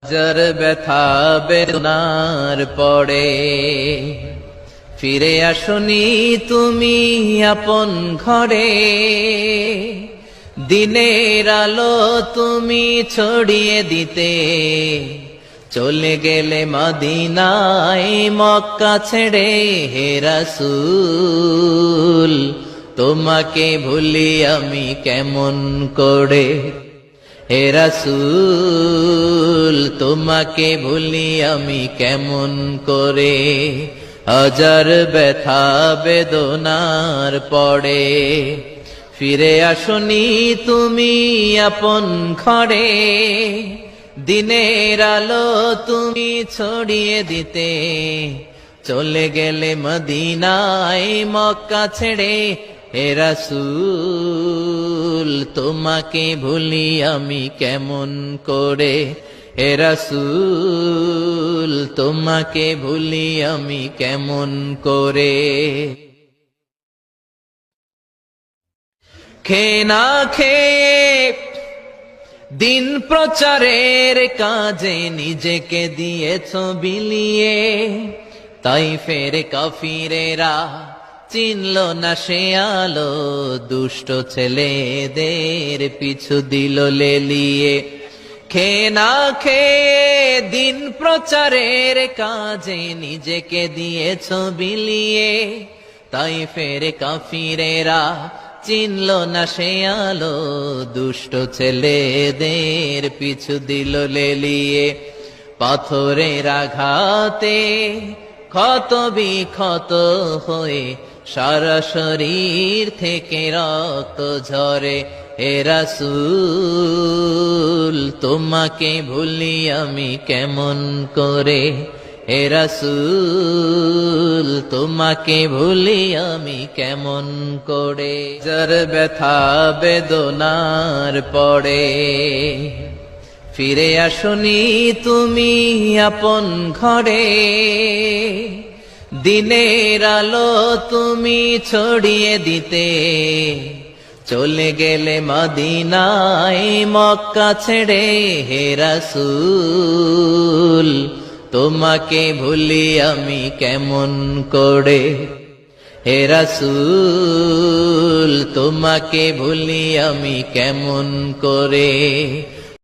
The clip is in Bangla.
হাজার ব্যথা বেদনার পরে ফিরে আসনি তুমি আপন ঘরে। দিনের আলো তুমি ছড়িয়ে দিতে চলে গেলে মদিনায় মক্কা ছেড়ে। হে রাসূল তোমাকে ভুলি আমি কেমন করে। হে রাসূল তোমাকে ভুলি আমি কেমন করে। হাজার ব্যথা বেদনার পরে ফিরে আসনি তুমি আপন ঘরে। দিনের আলো তুমি ছড়িয়ে দিতে চলে গেলে মদিনায় মক্কা ছেড়ে। হে রাসূল তোমাকে ভুলি আমি কেমন করে। হে রাসূল তোমাকে ভুলি আমি কেমন করে। খেয়ে না খেয়ে দিন প্রচারের কাজে নিজেকে দিয়েছ বিলিয়ে। তাইফের কাফিরেরা চিনল না সে আলো, দুষ্ট ছেলেদের পিছু দিল লেলিয়ে। খেয়ে না খেয়ে দিন প্রচারের কাজে নিজেকে দিয়েছ বিলিয়ে। তাইফের কাফিরেরা চিনল না সে আলো, দুষ্ট ছেলেদের পিছু দিল লেলিয়ে। পাথরের আঘাতে ক্ষত বিক্ষত হয়ে সারা শরীর থেকে রক্ত ঝরে। হে রাসূল তোমাকে ভুলি আমি কেমন করে। হে রাসূল তোমাকে ভুলি আমি কেমন করে। যার ব্যথা বেদনার পরে ফিরে আসনি তুমি আপন ঘরে। দিনের আলো তুমি ছড়িয়ে দিতে চলে গেলে মদিনায় মক্কা ছেড়ে। হে রাসূল তোমাকে ভুলি আমি কেমন করে। হে রাসূল তোমাকে ভুলি আমি কেমন করে।